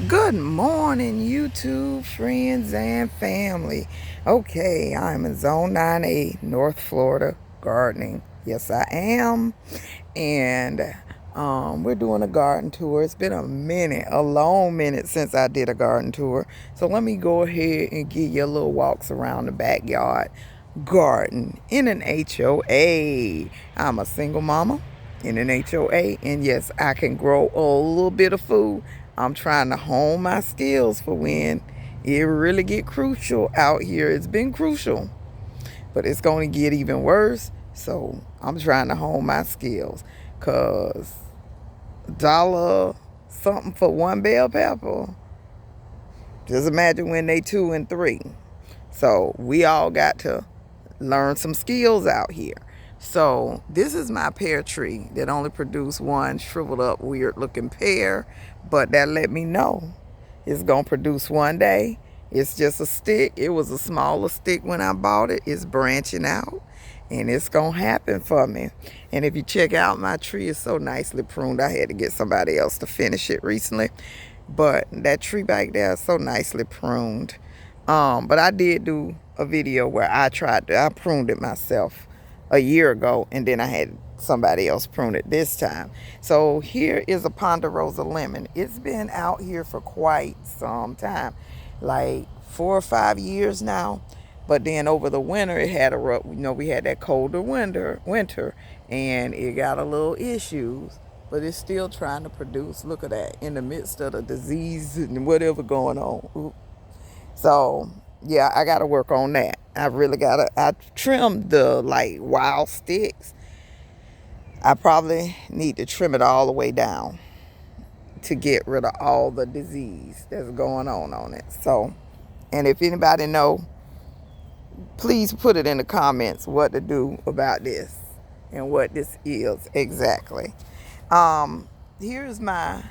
Good morning, YouTube friends and family. Okay, I'm in Zone 9A, North Florida, gardening. Yes, I am. And we're doing a garden tour. It's been a minute, a long minute since I did a garden tour. So let me go ahead and give you a little walks around the backyard garden in an HOA. I'm a single mama in an HOA, and yes, I can grow a little bit of food. I'm trying to hone my skills for when it really get crucial out here. It's been crucial, but it's going to get even worse. So I'm trying to hone my skills, cause dollar something for one bell pepper. Just imagine when they two and three. So we all got to learn some skills out here. So this is my pear tree that only produced one shriveled up weird looking pear, but that let me know it's gonna produce one day. It's just a stick. It was a smaller stick when I bought it. It's branching out and it's gonna happen for me. And if you check out my tree, it's so nicely pruned. I had to get somebody else to finish it recently, but that tree back there is so nicely pruned. But I did do a video where I pruned it myself a year ago, and then I had somebody else prune it this time. So here is a Ponderosa lemon. It's been out here for quite some time, like 4 or 5 years now. But then over the winter, it had a rough, we had that colder winter, and it got a little issues. But it's still trying to produce. Look at that, in the midst of the disease and whatever going on. Ooh. So yeah, I gotta work on that. I trimmed the like wild sticks. I probably need to trim it all the way down to get rid of all the disease that's going on it. So, and if anybody know, please put it in the comments what to do about this and what this is exactly. Here's my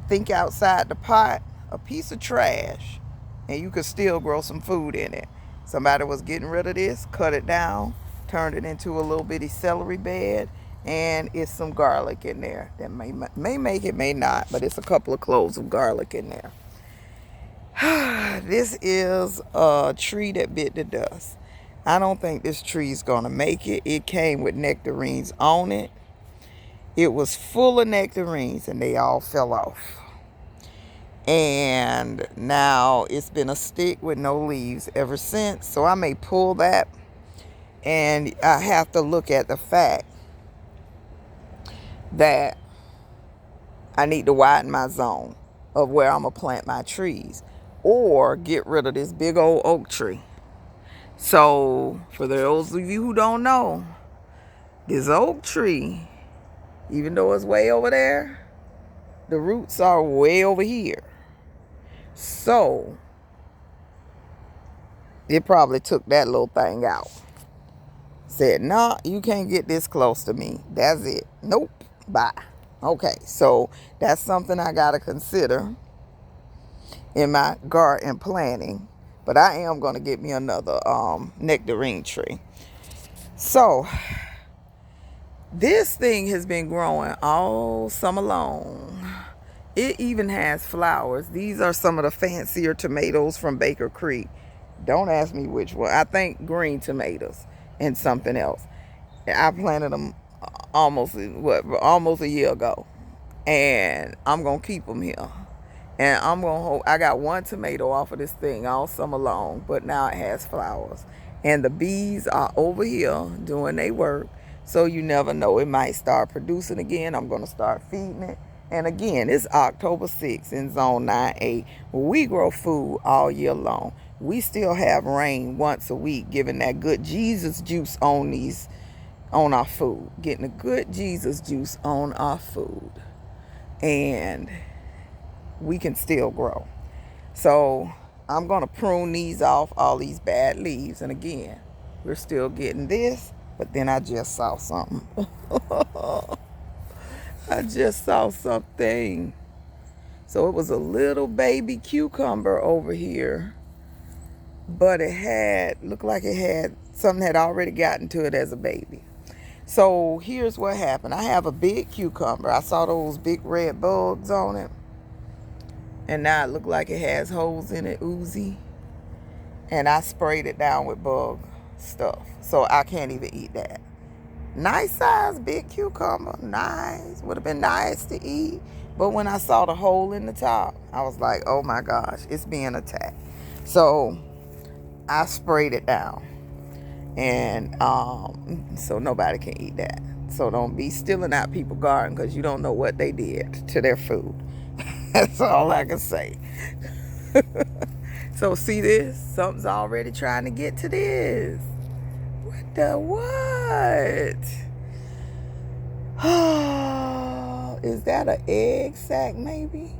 think outside the pot, a piece of trash, and you could still grow some food in it. Somebody was getting rid of this, cut it down, turned it into a little bitty celery bed, and it's some garlic in there. That may make it, may not, but it's a couple of cloves of garlic in there. This is a tree that bit the dust. I don't think this tree is gonna make it. It came with nectarines on it. It was full of nectarines and they all fell off. And now it's been a stick with no leaves ever since. So I may pull that, and I have to look at the fact that I need to widen my zone of where I'm going to plant my trees or get rid of this big old oak tree. So for those of you who don't know, this oak tree, even though it's way over there, the roots are way over here. So it probably took that little thing out. Said, nah, you can't get this close to me. That's it. Nope. Bye. Okay, so that's something I got to consider in my garden planning. But I am going to get me another nectarine tree. So this thing has been growing all summer long. It even has flowers. These are some of the fancier tomatoes from Baker Creek. Don't ask me which one. I think green tomatoes and something else. I planted them almost a year ago, and I'm gonna keep them here. And I'm gonna hold. I got one tomato off of this thing all summer long, but now it has flowers, and the bees are over here doing their work. So you never know, it might start producing again. I'm gonna start feeding it. And again, it's October 6th in Zone 9A. We grow food all year long. We still have rain once a week, giving that good Jesus juice on our food. Getting a good Jesus juice on our food. And we can still grow. So I'm going to prune these off, all these bad leaves. And again, we're still getting this. But then I just saw something. I just saw something. So it was a little baby cucumber over here, but looked like something had already gotten to it as a baby. So here's what happened. I have a big cucumber. I saw those big red bugs on it. And now it look like it has holes in it, oozy. And I sprayed it down with bug stuff. So I can't even eat that. Nice size big cucumber. Nice. Would have been nice to eat. But when I saw the hole in the top, I was like, oh my gosh, it's being attacked. So I sprayed it down. And so nobody can eat that. So don't be stealing out people's garden because you don't know what they did to their food. That's all I can say. So see this? Something's already trying to get to this. What the what? Is that an egg sack maybe?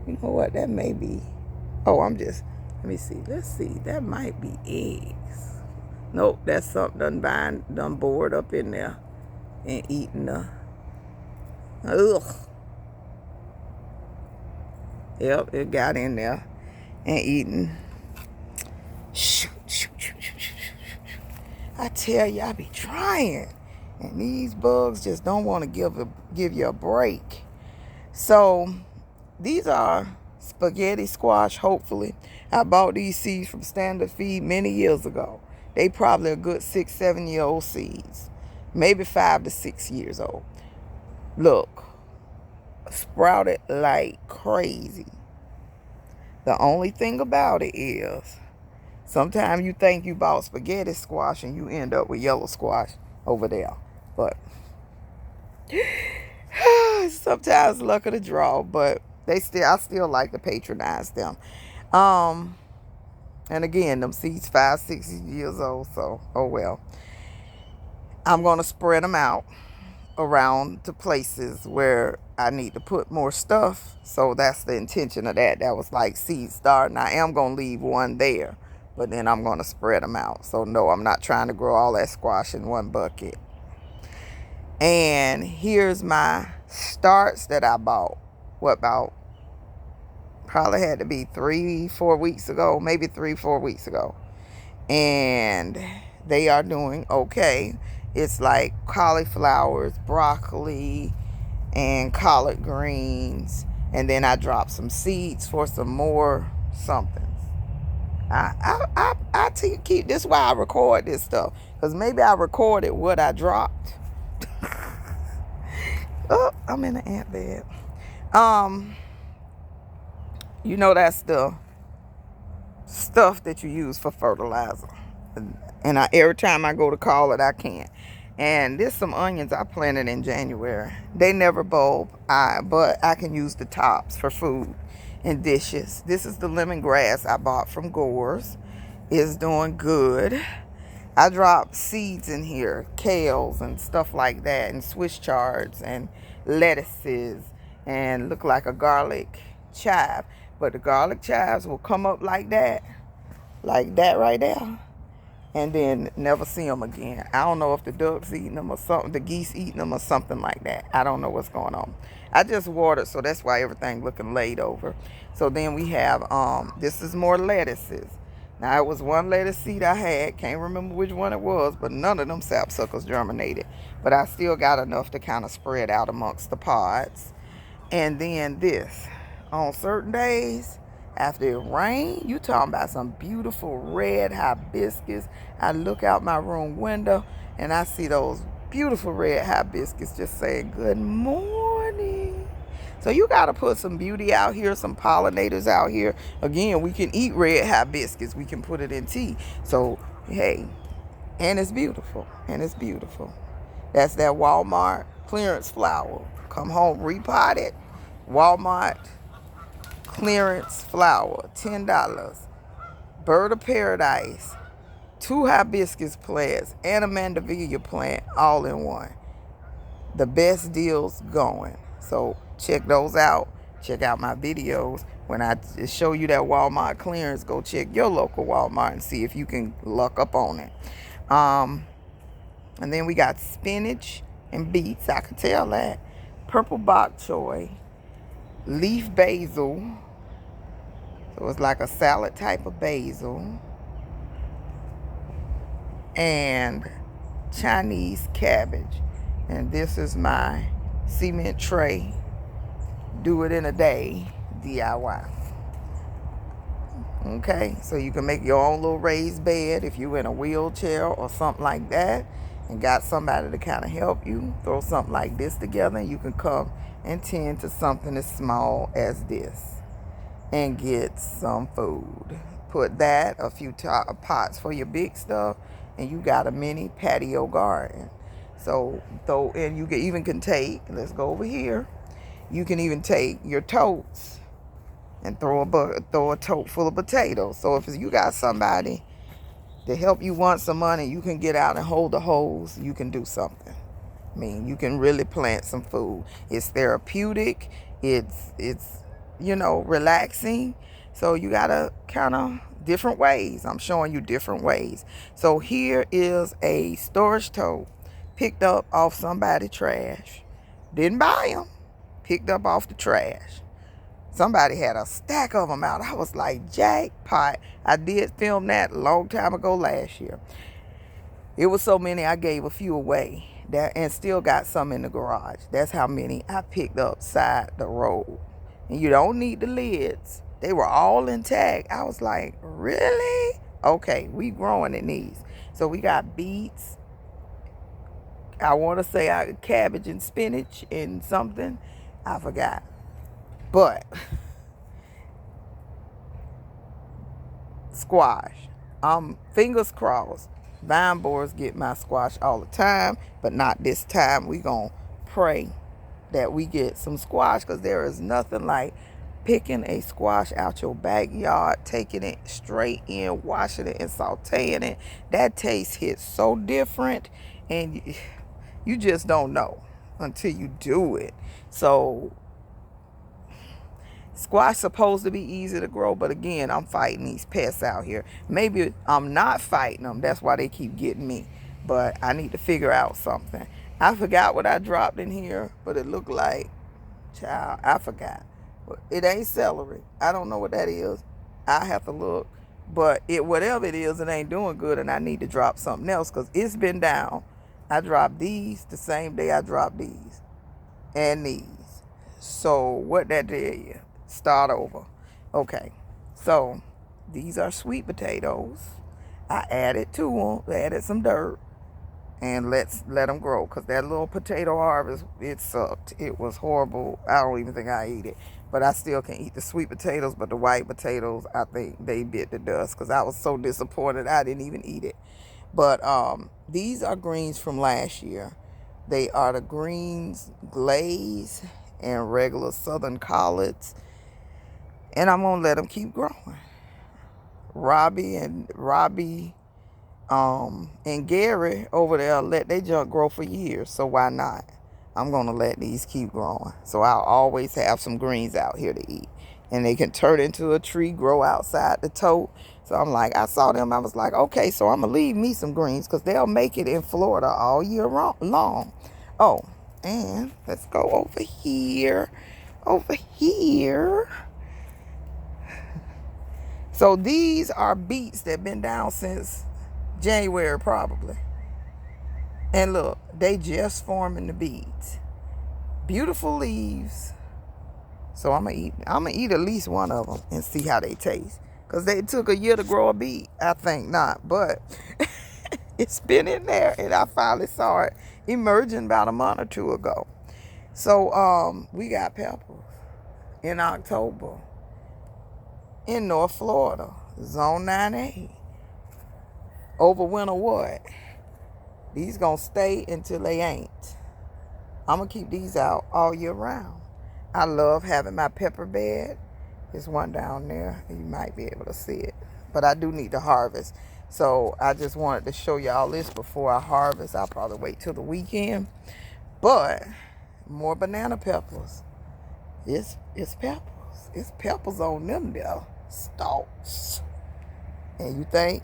You know what? That may be. Oh, let me see. Let's see. That might be eggs. Nope, that's something done bored up in there and eating the. Ugh. Yep, it got in there and eating. Shoot. I tell you, I be trying. And these bugs just don't want to give you a break. So these are spaghetti squash, hopefully. I bought these seeds from Standard Feed many years ago. They probably a good 6-7 year old seeds. Maybe 5 to 6 years old. Look, sprouted like crazy. The only thing about it is, sometimes you think you bought spaghetti squash and you end up with yellow squash over there. But sometimes luck of the draw, but I still like to patronize them. And again, them seeds 5-6 years old, so oh well. I'm gonna spread them out around to places where I need to put more stuff. So that's the intention of that. That was like seed starting. I am gonna leave one there, but then I'm gonna spread them out. So no, I'm not trying to grow all that squash in one bucket. And here's my starts that I bought. What about? Probably had to be 3-4 weeks ago, maybe 3-4 weeks ago. And they are doing okay. It's like cauliflowers, broccoli, and collard greens. And then I dropped some seeds for some more somethings. I keep this is why I record this stuff. Because maybe I recorded what I dropped. Oh, I'm in the ant bed. You know, that's the stuff that you use for fertilizer. And every time I go to call it, I can't. And there's some onions I planted in January. They never bulb, but I can use the tops for food and dishes. This is the lemongrass I bought from Gore's. It's doing good. I dropped seeds in here, kales and stuff like that, and Swiss chards and lettuces, and look like a garlic chive. But the garlic chives will come up like that right there, and then never see them again. I don't know if the ducks eating them or something, the geese eating them or something like that. I don't know what's going on. I just watered, so that's why everything looking laid over. So then we have, this is more lettuces. Now, it was one lettuce seed I had. Can't remember which one it was, but none of them sapsuckers germinated. But I still got enough to kind of spread out amongst the pods. And then this. On certain days, after it rained, you talking about some beautiful red hibiscus. I look out my room window, and I see those beautiful red hibiscus just saying, good morning. So you got to put some beauty out here, some pollinators out here. Again, we can eat red hibiscus. We can put it in tea. So, hey, and it's beautiful. And it's beautiful. That's that Walmart clearance flower. Come home, repot it. Walmart clearance flower, $10. Bird of paradise, 2 hibiscus plants, and a mandevilla plant all in one. The best deals going. So check those out. Check out my videos. When I show you that Walmart clearance, go check your local Walmart and see if you can luck up on it. And then we got spinach and beets. I can tell that. Purple bok choy. Leaf basil. So it's like a salad type of basil. And Chinese cabbage. And this is my cement tray. Do it in a day. DIY. Okay, so you can make your own little raised bed if you're in a wheelchair or something like that and got somebody to kind of help you. Throw something like this together and you can come and tend to something as small as this and get some food. Put that, a few pots for your big stuff, and you got a mini patio garden. So and you can even take, let's go over here, you can even take your totes and throw a tote full of potatoes. So if you got somebody to help you want some money, you can get out and hold the hose. You can do something. I mean, you can really plant some food. It's therapeutic. It's relaxing. So you gotta kind of different ways. I'm showing you different ways. So here is a storage tote picked up off somebody's trash. Didn't buy them. Picked up off the trash. Somebody had a stack of them out. I was like, jackpot. I did film that a long time ago last year. It was so many, I gave a few away and still got some in the garage. That's how many I picked up side the road. And you don't need the lids. They were all intact. I was like, really? Okay, we growing in these. So we got beets. I want to say cabbage and spinach and something. I forgot. But squash. Fingers crossed. Vine borers get my squash all the time, but not this time. We gonna pray that we get some squash, because there is nothing like picking a squash out your backyard, taking it straight in, washing it and sauteing it. That taste hits so different, and you just don't know until you do it. So squash supposed to be easy to grow, but again, I'm fighting these pests out here. Maybe I'm not fighting them. That's why they keep getting me. But I need to figure out something. I forgot what I dropped in here, but it looked like, child, I forgot. It ain't celery. I don't know what that is. I have to look. But whatever it is, it ain't doing good, and I need to drop something else because it's been down. I dropped these the same day I dropped these and these. So what that did you? Start over. Okay, so these are sweet potatoes. I added to them, added some dirt, and let them grow, because that little potato harvest, it sucked. It was horrible. I don't even think I ate it, but I still can eat the sweet potatoes. But the white potatoes, I think they bit the dust, because I was so disappointed I didn't even eat it. But these are greens from last year. They are the greens glaze and regular southern collards. And I'm going to let them keep growing. Robbie and Gary over there let their junk grow for years. So why not? I'm going to let these keep growing. So I'll always have some greens out here to eat. And they can turn into a tree, grow outside the tote. So I'm like, I saw them. I was like, okay, so I'm going to leave me some greens, because they'll make it in Florida all year long. Oh, and let's go over here. Over here. So these are beets that been down since January probably. And look, they just forming the beets. Beautiful leaves. So I'm gonna eat at least one of them and see how they taste. Because they took a year to grow a beet. I think not, but it's been in there, and I finally saw it emerging about a month or two ago. So we got peppers in October. In North Florida, Zone 9A. Over winter what? These gonna stay until they ain't. I'm gonna keep these out all year round. I love having my pepper bed. There's one down there. You might be able to see it. But I do need to harvest. So I just wanted to show y'all this before I harvest. I'll probably wait till the weekend. But more banana peppers. It's peppers. It's peppers on them there. Stalks. And you think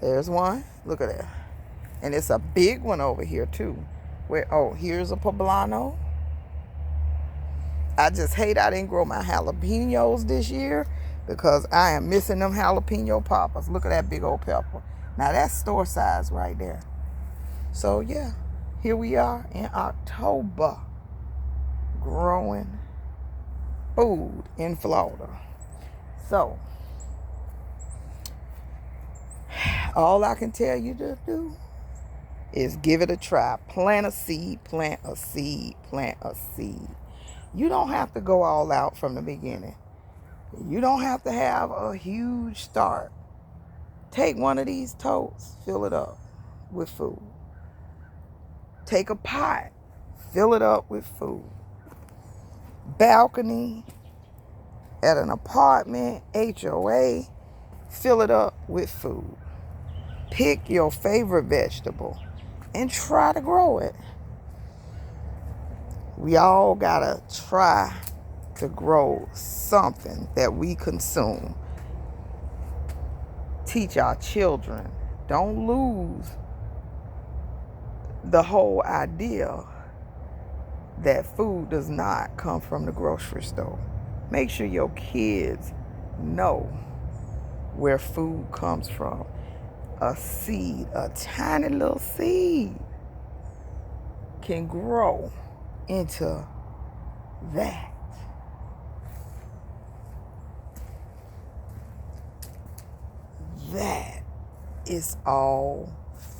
there's one? Look at that. And it's a big one over here too. Here's a poblano. I just hate I didn't grow my jalapenos this year, because I am missing them jalapeno poppers. Look at that big old pepper. Now that's store size right there. So yeah, here we are in October, growing food in Florida. So, all I can tell you to do is give it a try. Plant a seed, plant a seed, plant a seed. You don't have to go all out from the beginning. You don't have to have a huge start. Take one of these totes, fill it up with food. Take a pot, fill it up with food. Balcony at an apartment, HOA, fill it up with food. Pick your favorite vegetable and try to grow it. We all gotta try to grow something that we consume. Teach our children. Don't lose the whole idea that food does not come from the grocery store. Make sure your kids know where food comes from. A seed, a tiny little seed, can grow into that. That is all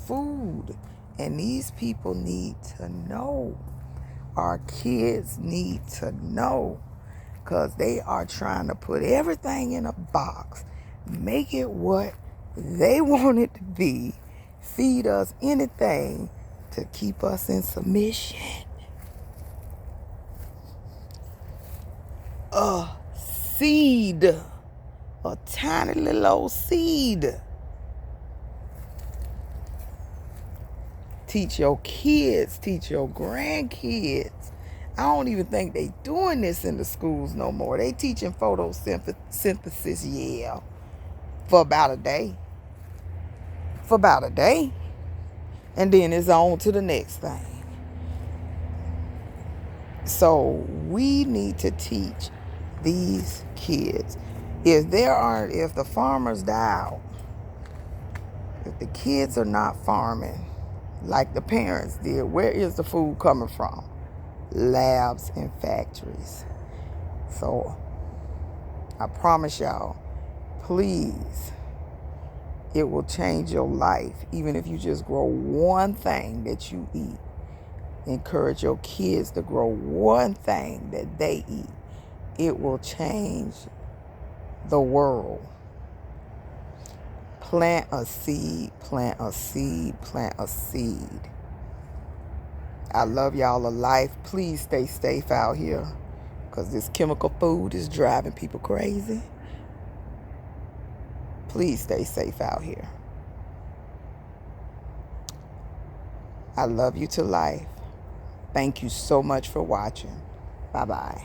food. And these people need to know. Our kids need to know. Because they are trying to put everything in a box. Make it what they want it to be. Feed us anything to keep us in submission. A seed. A tiny little old seed. Teach your kids, teach your grandkids. I don't even think they doing this in the schools no more. They teaching photosynthesis, yeah, for about a day. For about a day. And then it's on to the next thing. So we need to teach these kids. If the farmers die out, if the kids are not farming like the parents did, where is the food coming from? Labs and factories. So I promise y'all, please, it will change your life. Even if you just grow one thing that you eat. Encourage your kids to grow one thing that they eat. It will change the world. Plant a seed, plant a seed, plant a seed. I love y'all to life. Please stay safe out here, because this chemical food is driving people crazy. Please stay safe out here. I love you to life. Thank you so much for watching. Bye-bye.